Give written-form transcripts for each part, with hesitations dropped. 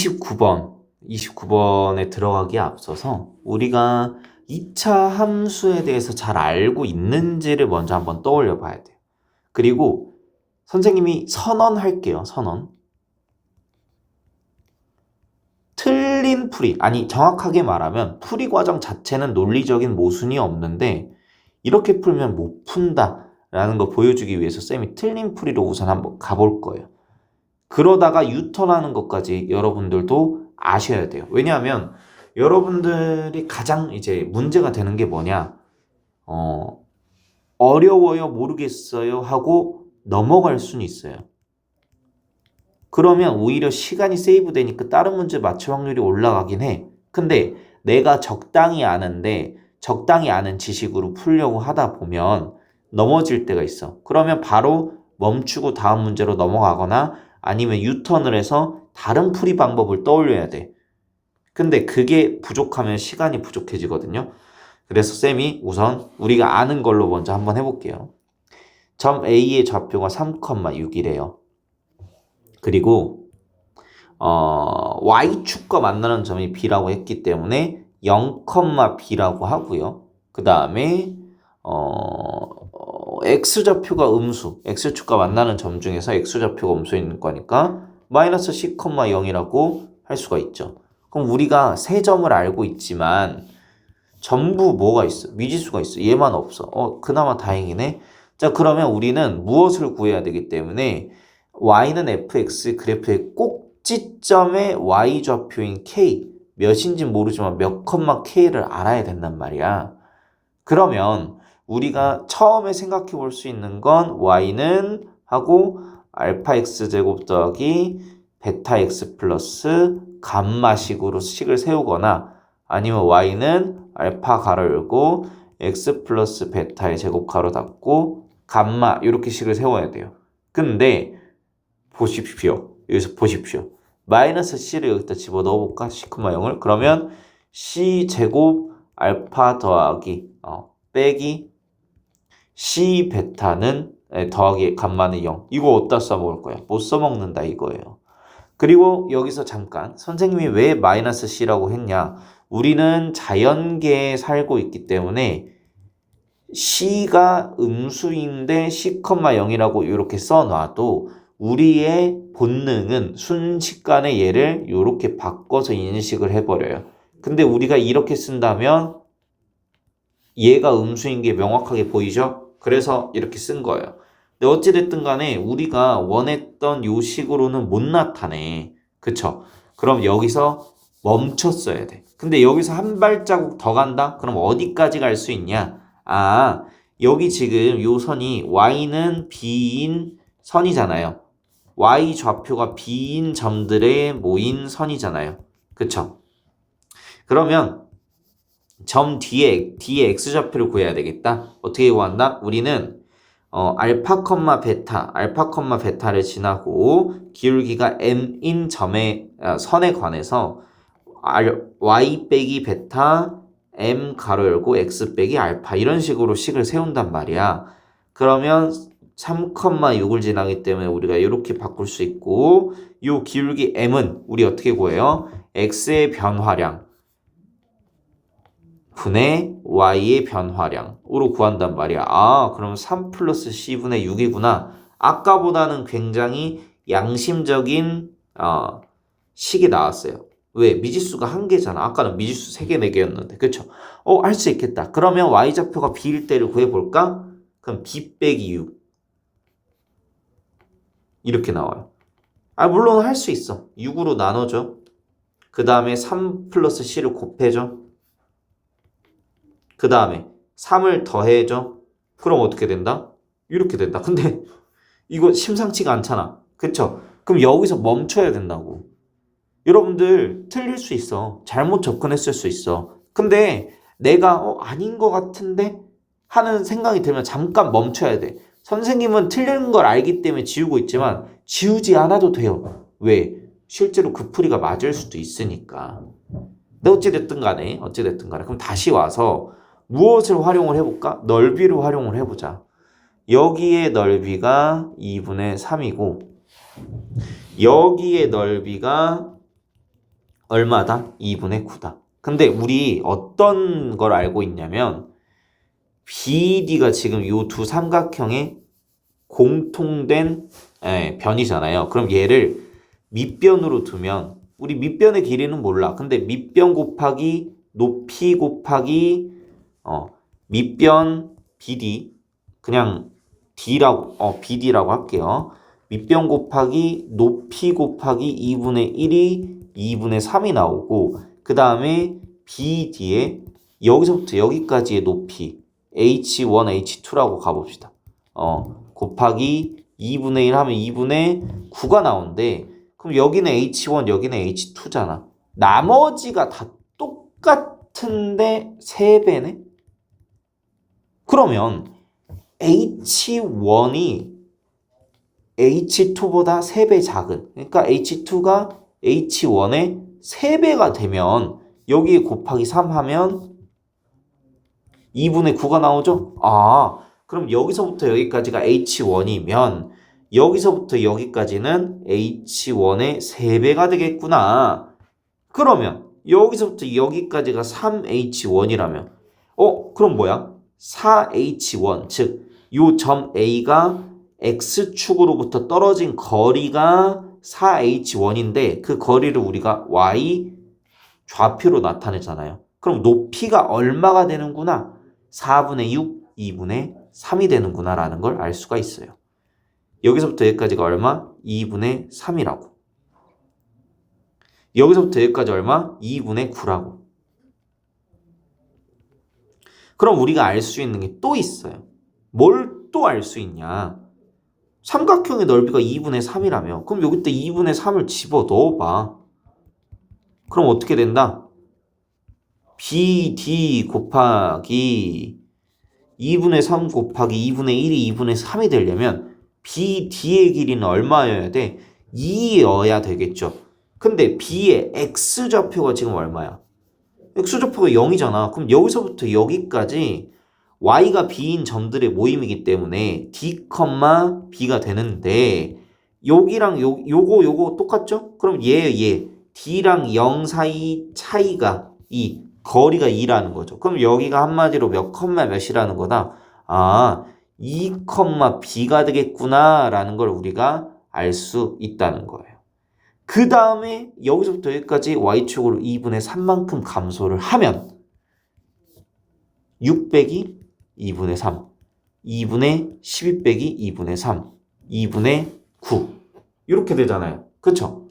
29번에 들어가기에 앞서서 우리가 2차 함수에 대해서 잘 알고 있는지를 먼저 한번 떠올려 봐야 돼요. 그리고 선생님이 선언할게요. 선언. 틀린 풀이, 아니 정확하게 말하면 풀이 과정 자체는 논리적인 모순이 없는데 이렇게 풀면 못 푼다 라는 거 보여주기 위해서 쌤이 틀린 풀이로 우선 한번 가볼 거예요. 그러다가 유턴하는 것까지 여러분들도 아셔야 돼요. 왜냐하면 여러분들이 가장 이제 문제가 되는 게 뭐냐, 어려워요, 모르겠어요 하고 넘어갈 수는 있어요. 그러면 오히려 시간이 세이브 되니까 다른 문제 맞출 확률이 올라가긴 해. 근데 내가 적당히 아는데 적당히 아는 지식으로 풀려고 하다 보면 넘어질 때가 있어. 그러면 바로 멈추고 다음 문제로 넘어가거나 아니면 유턴을 해서 다른 풀이 방법을 떠올려야 돼. 근데 그게 부족하면 시간이 부족해지거든요. 그래서 쌤이 우선 우리가 아는 걸로 먼저 한번 해볼게요. 점 A의 좌표가 3,6이래요. 그리고 Y축과 만나는 점이 B라고 했기 때문에 0,B라고 하고요. 그 다음에 X좌표가 음수, X축과 만나는 점 중에서 X좌표가 음수인 거니까 마이너스 C,0이라고 할 수가 있죠. 그럼 우리가 세 점을 알고 있지만 전부 뭐가 있어? 미지수가 있어. 얘만 없어. 그나마 다행이네. 자, 그러면 우리는 무엇을 구해야 되기 때문에 y는 fx 그래프의 꼭지점의 y좌표인 k, 몇인지 모르지만 몇 컴마 k를 알아야 된단 말이야. 그러면 우리가 처음에 생각해 볼 수 있는 건 y는 하고 알파 x제곱 더하기 베타 x 플러스 감마식으로 식을 세우거나 아니면 y는 알파 가로 열고 x 플러스 베타의 제곱 가로 닫고 감마 이렇게 식을 세워야 돼요. 근데 보십시오. 여기서 보십시오. 마이너스 c를 여기다 집어넣어 볼까? C,0을. 그러면 c 제곱 알파 더하기 빼기 c 베타는 더하기 감마는 0. 이거 어디다 써먹을 거야? 못 써먹는다 이거예요. 그리고 여기서 잠깐 선생님이 왜 마이너스 c라고 했냐? 우리는 자연계에 살고 있기 때문에 c가 음수인데 c,0이라고 이렇게 써놔도 우리의 본능은 순식간에 얘를 이렇게 바꿔서 인식을 해버려요. 근데 우리가 이렇게 쓴다면 얘가 음수인 게 명확하게 보이죠? 그래서 이렇게 쓴 거예요. 근데 어찌됐든 간에 우리가 원했던 요 식으로는 못 나타내. 그쵸? 그럼 여기서 멈췄어야 돼. 근데 여기서 한 발자국 더 간다? 그럼 어디까지 갈 수 있냐? 여기 지금 요 선이 y는 b인 선이잖아요. y 좌표가 b인 점들에 모인 선이잖아요. 그쵸? 그러면 점 뒤에 x좌표를 구해야 되겠다. 어떻게 구한다? 우리는 알파, 베타를 지나고 기울기가 m인 점의 선에 관해서 y 빼기 베타 m 가로 열고 x 빼기 알파 이런 식으로 식을 세운단 말이야. 그러면 3,6을 지나기 때문에 우리가 이렇게 바꿀 수 있고 이 기울기 m은 우리 어떻게 구해요? x의 변화량 분의 y의 변화량으로 구한단 말이야. 그럼 3 플러스 c분의 6이구나. 아까보다는 굉장히 양심적인 식이 나왔어요. 왜? 미지수가 1개잖아. 아까는 미지수 3개, 4개였는데. 그쵸? 할 수 있겠다. 그러면 y좌표가 b일 때를 구해볼까? 그럼 b 빼기 6. 이렇게 나와요. 물론 할 수 있어. 6으로 나눠줘. 그 다음에 3 플러스 c를 곱해줘. 그 다음에 3을 더해줘. 그럼 어떻게 된다? 이렇게 된다. 근데 이거 심상치가 않잖아. 그쵸? 그럼 여기서 멈춰야 된다고. 여러분들 틀릴 수 있어. 잘못 접근했을 수 있어. 근데 내가 아닌 것 같은데 하는 생각이 들면 잠깐 멈춰야 돼. 선생님은 틀린 걸 알기 때문에 지우고 있지만 지우지 않아도 돼요. 왜? 실제로 그 풀이가 맞을 수도 있으니까. 근데 어찌됐든 간에 그럼 다시 와서 무엇을 활용을 해볼까? 넓이를 활용을 해보자. 여기의 넓이가 2분의 3이고 여기의 넓이가 얼마다? 2분의 9다. 근데 우리 어떤 걸 알고 있냐면 BD가 지금 요 두 삼각형의 공통된 변이잖아요. 그럼 얘를 밑변으로 두면 우리 밑변의 길이는 몰라. 근데 밑변 곱하기 높이 곱하기 밑변 BD 그냥 D라고 BD라고 할게요. 밑변 곱하기 높이 곱하기 2분의 1이 2분의 3이 나오고 그 다음에 BD에 여기서부터 여기까지의 높이 H1, H2라고 가봅시다. 곱하기 2분의 1 하면 2분의 9가 나오는데 그럼 여기는 H1, 여기는 H2잖아. 나머지가 다 똑같은데 3배네? 그러면 H1이 H2보다 3배 작은 그러니까 H2가 H1의 3배가 되면 여기에 곱하기 3 하면 2분의 9가 나오죠? 그럼 여기서부터 여기까지가 H1이면 여기서부터 여기까지는 H1의 3배가 되겠구나. 그러면 여기서부터 여기까지가 3H1이라면 그럼 뭐야? 4H1 즉 요 점 A가 X축으로부터 떨어진 거리가 4H1인데 그 거리를 우리가 Y 좌표로 나타내잖아요. 그럼 높이가 얼마가 되는구나? 4분의 6, 2분의 3이 되는구나 라는 걸 알 수가 있어요. 여기서부터 여기까지가 얼마? 2분의 3이라고. 여기서부터 여기까지 얼마? 2분의 9라고. 그럼 우리가 알 수 있는 게 또 있어요. 뭘 또 알 수 있냐? 삼각형의 넓이가 2분의 3이라며. 그럼 여기다 2분의 3을 집어 넣어봐. 그럼 어떻게 된다? BD 곱하기 2분의 3 곱하기 2분의 1이 2분의 3이 되려면 BD의 길이는 얼마여야 돼? 2여야 되겠죠. 근데 B의 X좌표가 지금 얼마야? X좌표가 0이잖아. 그럼 여기서부터 여기까지 Y가 B인 점들의 모임이기 때문에 D, B가 되는데 여기랑 요거 똑같죠? 그럼 얘 D랑 0 사이 차이가 2 거리가 2라는 거죠. 그럼 여기가 한마디로 몇 컴마 몇이라는 거다. 2, B가 되겠구나 라는 걸 우리가 알 수 있다는 거예요. 그 다음에 여기서부터 여기까지 Y축으로 2분의 3만큼 감소를 하면 6 빼기 2분의 3, 2분의 12 빼기 2분의 3, 2분의 9 이렇게 되잖아요. 그쵸?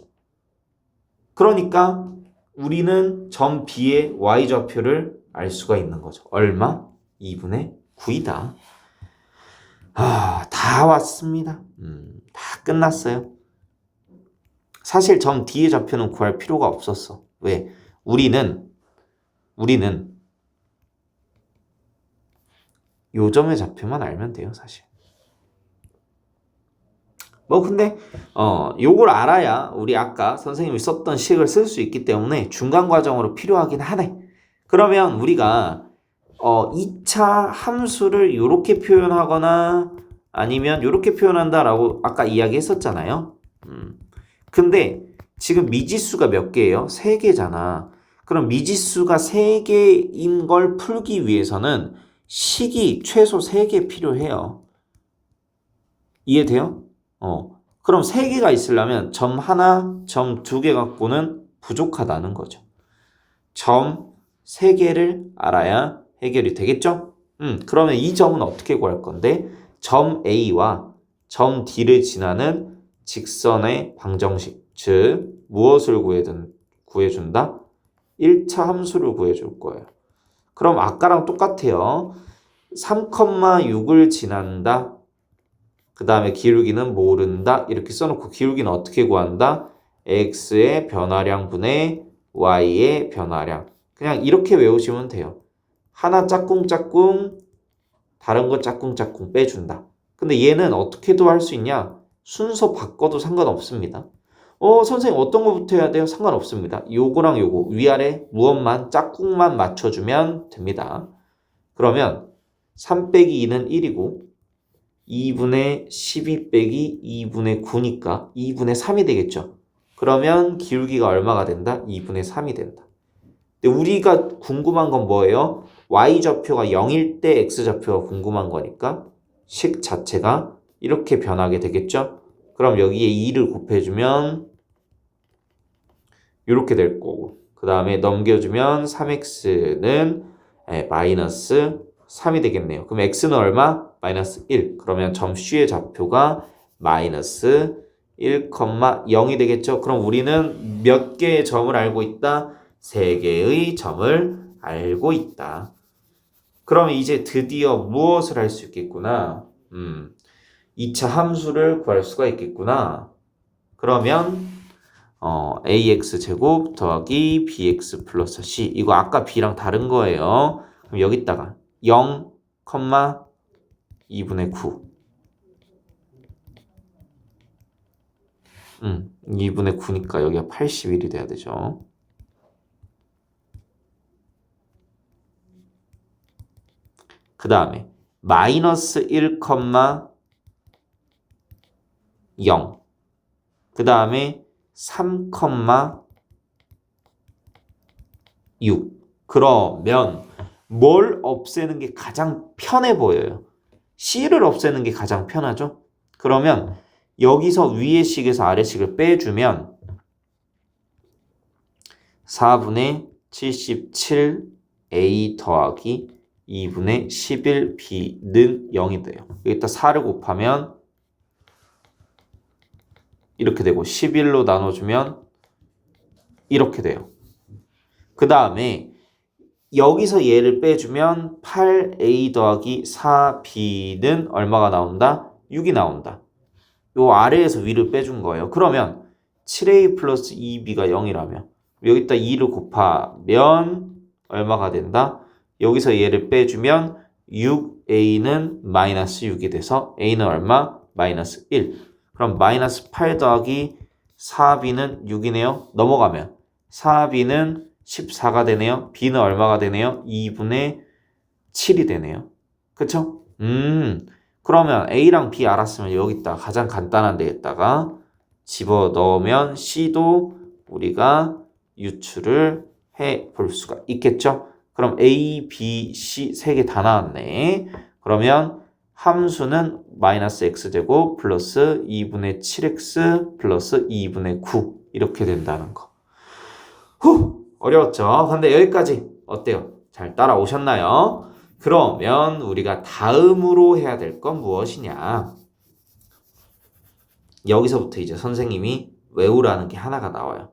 그러니까 우리는 점 B의 Y좌표를 알 수가 있는 거죠. 얼마? 2분의 9이다. 다 왔습니다. 다 끝났어요. 사실 점 D의 좌표는 구할 필요가 없었어. 왜? 우리는 요 점의 좌표만 알면 돼요, 사실. 근데 요걸 알아야 우리 아까 선생님이 썼던 식을 쓸 수 있기 때문에 중간 과정으로 필요하긴 하네. 그러면 우리가 2차 함수를 이렇게 표현하거나 아니면 이렇게 표현한다라고 아까 이야기했었잖아요. 근데 지금 미지수가 몇 개예요? 3개잖아. 그럼 미지수가 3개인 걸 풀기 위해서는 식이 최소 3개 필요해요. 이해돼요? 그럼 3개가 있으려면 점 하나, 점 2개 갖고는 부족하다는 거죠. 점 3개를 알아야 해결이 되겠죠? 그러면 이 점은 어떻게 구할 건데? 점 A와 점 D를 지나는 직선의 방정식, 즉 무엇을 구해준다? 1차 함수를 구해줄 거예요. 그럼 아까랑 똑같아요. 3,6을 지난다. 그 다음에 기울기는 모른다. 이렇게 써놓고 기울기는 어떻게 구한다? x의 변화량 분의 y의 변화량. 그냥 이렇게 외우시면 돼요. 하나 짝꿍짝꿍 다른 거 짝꿍짝꿍 빼준다. 근데 얘는 어떻게도 할 수 있냐? 순서 바꿔도 상관없습니다. 선생님 어떤 거부터 해야 돼요? 상관없습니다. 요거랑 요거 위아래 무엇만 짝꿍만 맞춰주면 됩니다. 그러면 3 빼기 2는 1이고 2분의 12 빼기 2분의 9니까 2분의 3이 되겠죠. 그러면 기울기가 얼마가 된다? 2분의 3이 된다. 근데 우리가 궁금한 건 뭐예요? y좌표가 0일 때 x좌표가 궁금한 거니까 식 자체가 이렇게 변하게 되겠죠? 그럼 여기에 2를 곱해주면 이렇게 될 거고 그 다음에 넘겨주면 3x는 마이너스 3이 되겠네요. 그럼 x는 얼마? 마이너스 1. 그러면 점 C의 좌표가 마이너스 1,0이 되겠죠? 그럼 우리는 몇 개의 점을 알고 있다? 3개의 점을 알고 있다. 그럼 이제 드디어 무엇을 할 수 있겠구나? 2차 함수를 구할 수가 있겠구나. 그러면 ax 제곱 더하기 bx 플러스 c 이거 아까 b랑 다른 거예요. 그럼 여기다가 0, 2분의 9 2분의 9니까 여기가 81이 돼야 되죠. 그 다음에 마이너스 1,0 그 다음에 3,6 그러면 뭘 없애는 게 가장 편해 보여요? C를 없애는 게 가장 편하죠? 그러면 여기서 위의 식에서 아래 식을 빼주면 4분의 77a 더하기 2분의 11b는 0이 돼요. 여기다 4를 곱하면 이렇게 되고 11로 나눠주면 이렇게 돼요. 그 다음에 여기서 얘를 빼주면 8a 더하기 4b는 얼마가 나온다? 6이 나온다. 요 아래에서 위를 빼준 거예요. 그러면 7a 플러스 2b가 0이라면 여기다 2를 곱하면 얼마가 된다? 여기서 얘를 빼주면 6a는 마이너스 6이 돼서 a는 얼마? 마이너스 1. 그럼 마이너스 8 더하기 4b는 6이네요. 넘어가면 4b는 14가 되네요. b는 얼마가 되네요? 2분의 7이 되네요. 그쵸? 그러면 a랑 b 알았으면 여기다가 가장 간단한 데에다가 집어넣으면 c도 우리가 유출을 해 볼 수가 있겠죠? 그럼 a, b, c 세 개 다 나왔네. 그러면 함수는 마이너스 x제곱 플러스 2분의 7x 플러스 2분의 9 이렇게 된다는 거. 어려웠죠? 근데 여기까지 어때요? 잘 따라오셨나요? 그러면 우리가 다음으로 해야 될 건 무엇이냐? 여기서부터 이제 선생님이 외우라는 게 하나가 나와요.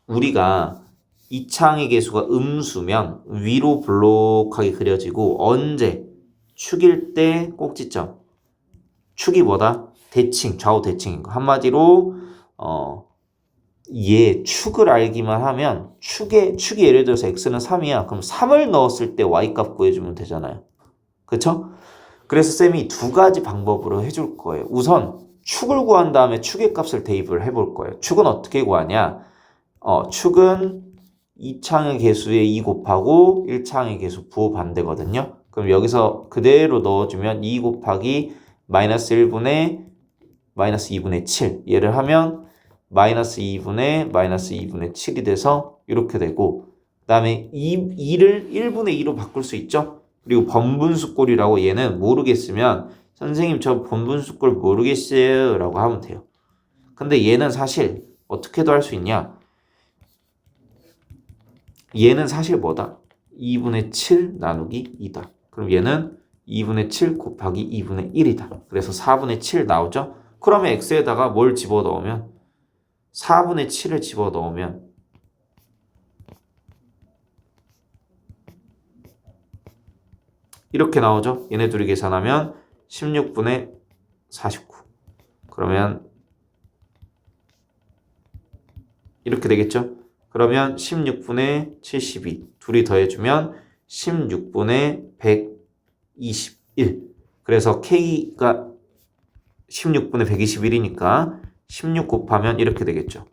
우리가 이창의 개수가 음수면 위로 볼록하게 그려지고 언제? 축일 때 꼭지점. 축이 뭐다? 대칭, 좌우 대칭인 거. 한마디로 얘 축을 알기만 하면 축이 예를 들어서 x는 3이야. 그럼 3을 넣었을 때 y값 구해주면 되잖아요. 그쵸? 그래서 쌤이 두 가지 방법으로 해줄 거예요. 우선 축을 구한 다음에 축의 값을 대입을 해볼 거예요. 축은 어떻게 구하냐? 축은 2창의 개수에 2 곱하고 1창의 개수 부호 반대거든요. 그럼 여기서 그대로 넣어주면 2 곱하기 마이너스 1분의 마이너스 2분의 7 얘를 하면 마이너스 2분의 마이너스 2분의 7이 돼서 이렇게 되고 그 다음에 2를 1분의 2로 바꿀 수 있죠. 그리고 번분수꼴이라고 얘는 모르겠으면 선생님 저 번분수꼴 모르겠어요 라고 하면 돼요. 근데 얘는 사실 어떻게도 할 수 있냐? 얘는 사실 뭐다? 2분의 7 나누기 2다. 그럼 얘는 2분의 7 곱하기 2분의 1이다. 그래서 4분의 7 나오죠? 그러면 x에다가 뭘 집어넣으면 4분의 7을 집어넣으면 이렇게 나오죠? 얘네 둘이 계산하면 16분의 49 그러면 이렇게 되겠죠? 그러면 16분의 72 둘이 더해주면 16분의 121 그래서 K가 16분의 121이니까 16 곱하면 이렇게 되겠죠.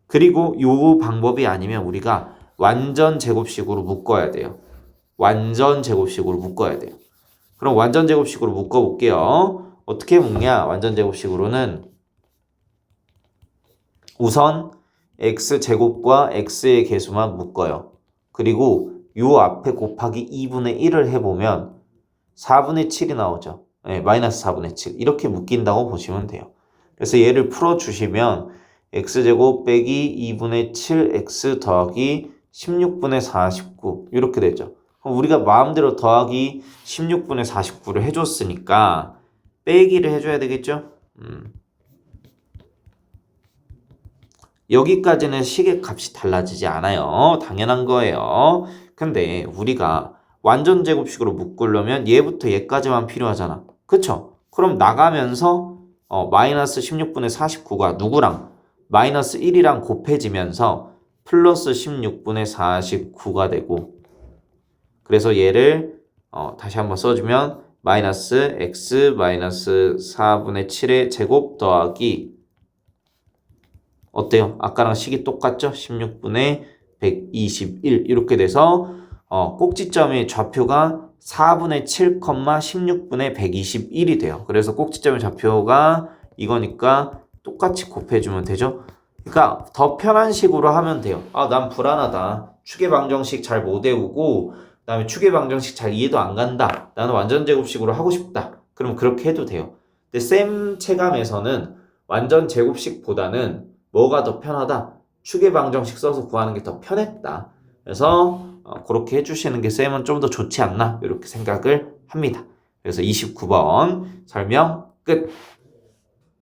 그리고 요 방법이 아니면 우리가 완전 제곱식으로 묶어야 돼요. 완전 제곱식으로 묶어야 돼요. 그럼 완전 제곱식으로 묶어볼게요. 어떻게 묶냐? 완전 제곱식으로는 우선 x제곱과 x의 개수만 묶어요. 그리고 요 앞에 곱하기 2분의 1을 해보면 4분의 7이 나오죠. 네, 마이너스 4분의 7 이렇게 묶인다고 보시면 돼요. 그래서 얘를 풀어주시면 x제곱 빼기 2분의 7x 더하기 16분의 49 이렇게 되죠. 그럼 우리가 마음대로 더하기 16분의 49를 해줬으니까 빼기를 해줘야 되겠죠? 여기까지는 식의 값이 달라지지 않아요. 당연한 거예요. 근데 우리가 완전 제곱식으로 묶으려면 얘부터 얘까지만 필요하잖아. 그쵸? 그럼 나가면서 마이너스 16분의 49가 누구랑? 마이너스 1이랑 곱해지면서 플러스 16분의 49가 되고 그래서 얘를 다시 한번 써주면 마이너스 x 마이너스 4분의 7의 제곱 더하기 어때요? 아까랑 식이 똑같죠? 16분의 121 이렇게 돼서 꼭지점의 좌표가 4분의 7, 16분의 121이 돼요. 그래서 꼭지점의 좌표가 이거니까 똑같이 곱해주면 되죠? 그러니까 더 편한 식으로 하면 돼요. 난 불안하다. 추계방정식 잘 못 외우고 그다음에 추계방정식 잘 이해도 안 간다. 나는 완전 제곱식으로 하고 싶다. 그럼 그렇게 해도 돼요. 근데 쌤 체감에서는 완전 제곱식보다는 뭐가 더 편하다? 추계방정식 써서 구하는 게 더 편했다. 그래서 그렇게 해주시는 게 쌤은 좀 더 좋지 않나 이렇게 생각을 합니다. 그래서 29번 설명 끝.